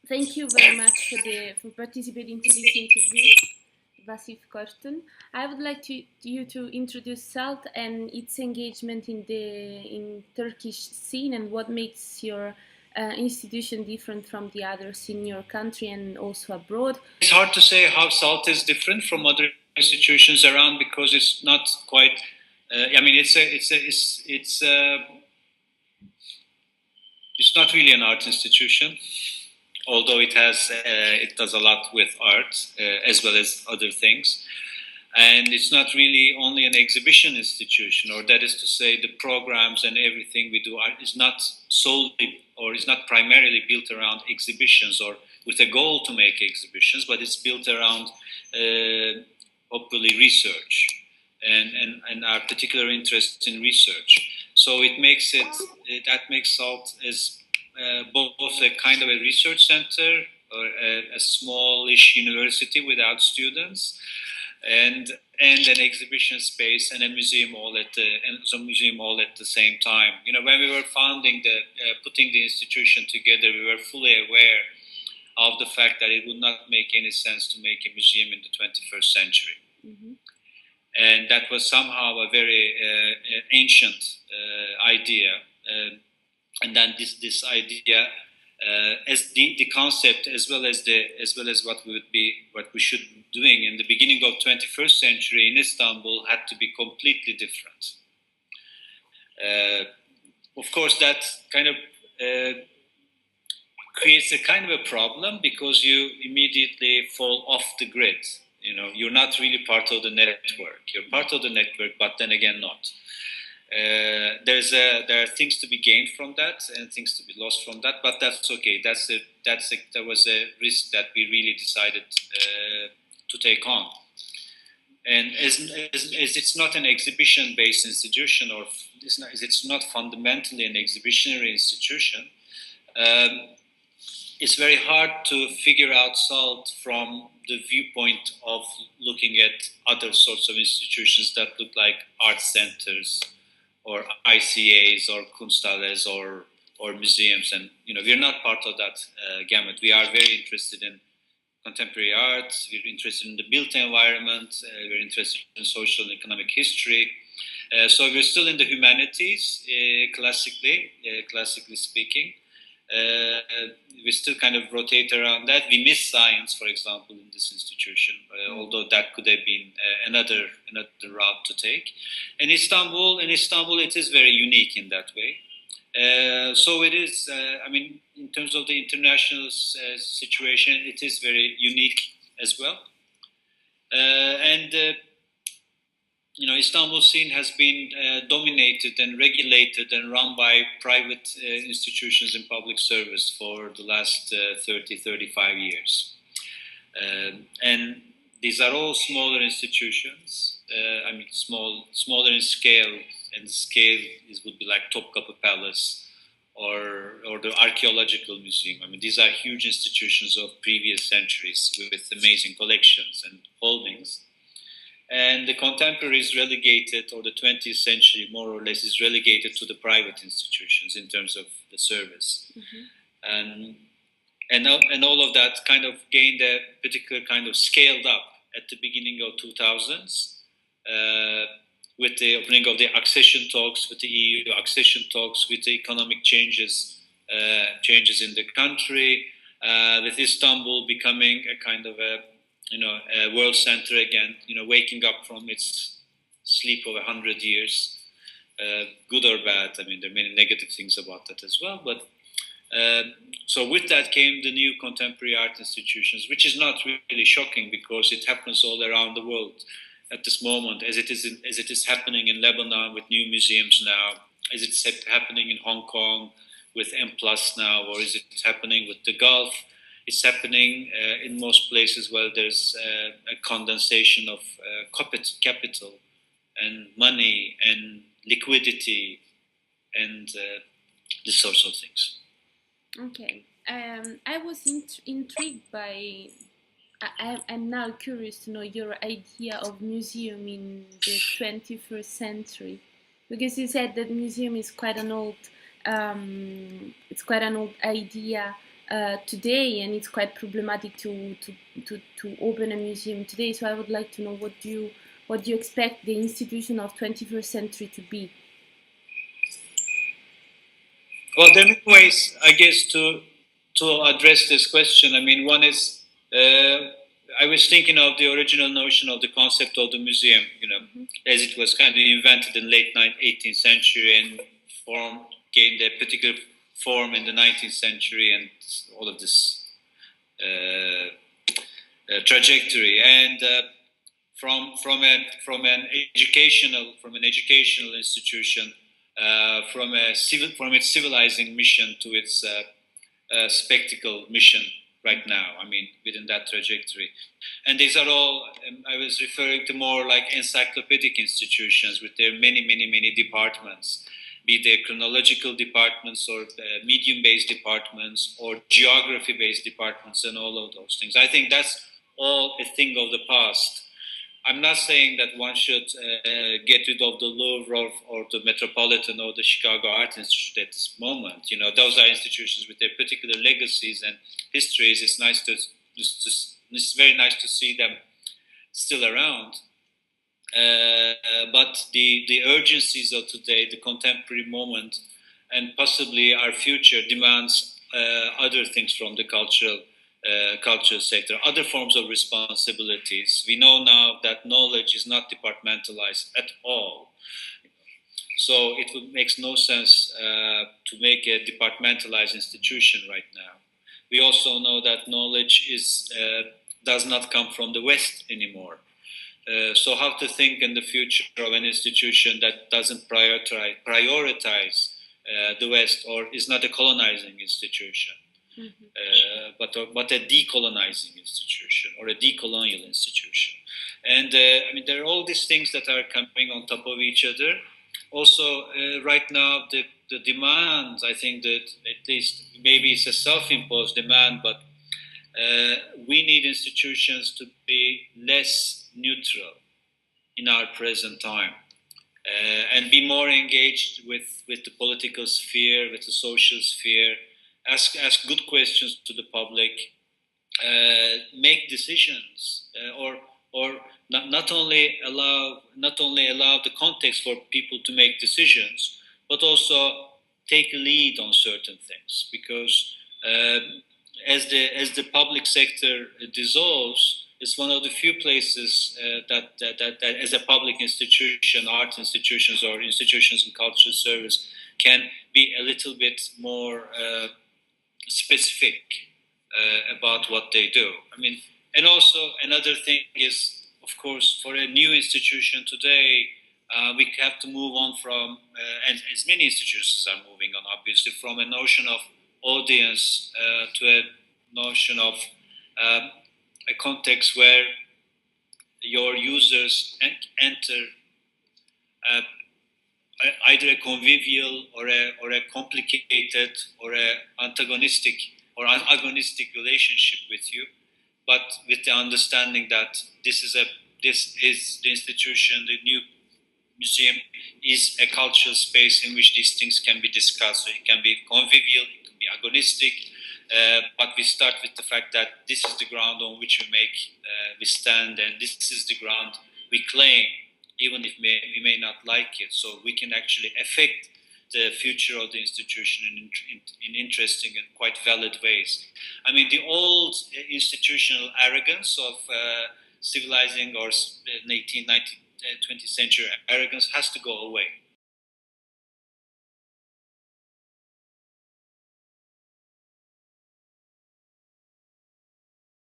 Thank you very much for participating to this interview, Vasif Kortun. I would like you to introduce SALT and its engagement in Turkish scene and what makes your institution different from the others in your country and also abroad. It's hard to say how SALT is different from other institutions around because it's not quite. I mean, it's not really an art institution, although it does a lot with art as well as other things. And it's not really only an exhibition institution, or that is to say, the programs and everything we do is not solely or is not primarily built around exhibitions or with a goal to make exhibitions, but it's built around hopefully research and our particular interest in research. So that makes SALT as both a kind of a research center or a smallish university without students, and an exhibition space and a museum all at the same time. You know, when we were putting the institution together, we were fully aware of the fact that it would not make any sense to make a museum in the 21st century. Mm-hmm. And that was somehow a very ancient idea. And then this idea, as the concept, as well as what we should be doing in the beginning of 21st century in Istanbul, had to be completely different. Of course, that kind of creates a kind of a problem because you immediately fall off the grid. You know, you're not really part of the network. You're part of the network, but then again, not. There are things to be gained from that and things to be lost from that, but that's okay. That was a risk that we really decided to take on. And as it's not an exhibition-based institution, or it's not fundamentally an exhibitionary institution, it's very hard to figure out SALT from the viewpoint of looking at other sorts of institutions that look like art centers or ICAs or Kunsthalles or museums. And, you know, we're not part of that gamut. We are very interested in contemporary art. We're interested in the built environment. We're interested in social and economic history. So we're still in the humanities, classically speaking. We still kind of rotate around that. We miss science, for example, in this institution, although that could have been another route to take. In Istanbul, it is very unique in that way. So it is. I mean, in terms of the international situation, it is very unique as well. You know, Istanbul scene has been dominated and regulated and run by private institutions in public service for the last 30, 35 years. And these are all smaller institutions. I mean, smaller in scale, and scale would be like Topkapı Palace or the Archaeological Museum. I mean, these are huge institutions of previous centuries with amazing collections and holdings. And the contemporary is relegated, or the 20th century more or less is relegated to the private institutions in terms of the service. Mm-hmm. And all of that kind of gained a particular kind of scaled up at the beginning of 2000s with the opening of the accession talks, with the EU accession talks, with the economic changes in the country, with Istanbul becoming a kind of a world center again, waking up from its sleep of 100 years, good or bad. I mean, there are many negative things about that as well. But so with that came the new contemporary art institutions, which is not really shocking because it happens all around the world at this moment, as it is happening in Lebanon with new museums now, as it's happening in Hong Kong with M+ now, or is it happening with the Gulf? It's happening in most places where there's a condensation of capital and money and liquidity and these sorts of things. Okay. I was intrigued by... I'm now curious to know your idea of museum in the 21st century, because you said that museum is quite an old idea. today, and it's quite problematic to open a museum today. So I would like to know what do you expect the institution of 21st century to be? Well, there are many ways, I guess, to address this question. I mean, one is I was thinking of the original notion of the concept of the museum, as it was kind of invented in late 18th century and gained a particular form in the 19th century, and all of this trajectory. And from an educational institution, from its civilizing mission to its spectacle mission right now. I mean, within that trajectory, and these are all. I was referring to more like encyclopedic institutions with their many departments, be they chronological departments or medium-based departments or geography-based departments, and all of those things. I think that's all a thing of the past. I'm not saying that one should get rid of the Louvre or the Metropolitan or the Chicago Art Institute at this moment. Those are institutions with their particular legacies and histories. It's very nice to see them still around. But the urgencies of today, the contemporary moment, and possibly our future demands other things from the cultural sector, other forms of responsibilities. We know now that knowledge is not departmentalized at all. So it makes no sense to make a departmentalized institution right now. We also know that knowledge does not come from the West anymore. So how to think in the future of an institution that doesn't prioritize the West, or is not a colonizing institution? Mm-hmm. But a decolonizing institution or a decolonial institution. And I mean, there are all these things that are coming on top of each other. Also, right now, the demands, I think that at least maybe it's a self-imposed demand, but we need institutions to be less neutral in our present time. And be more engaged with the political sphere, with the social sphere, ask good questions to the public, make decisions, or not only allow the context for people to make decisions, but also take a lead on certain things. Because as the public sector dissolves, it's one of the few places that as a public institution, art institutions or institutions in cultural service can be a little bit more specific about what they do. I mean, and also another thing is, of course, for a new institution today, we have to move on from, and as many institutions are moving on, obviously, from a notion of audience to a notion of a context where your users enter either a convivial or a complicated or a antagonistic or agonistic relationship with you, but with the understanding that this is the institution, the new museum is a cultural space in which these things can be discussed. So it can be convivial, it can be agonistic, but we start with the fact that this is the ground on which we stand, and this is the ground we claim, even if we may not like it. So we can actually affect the future of the institution in interesting and quite valid ways. I mean, the old institutional arrogance of civilizing or 18th, 19th, 20th century arrogance has to go away.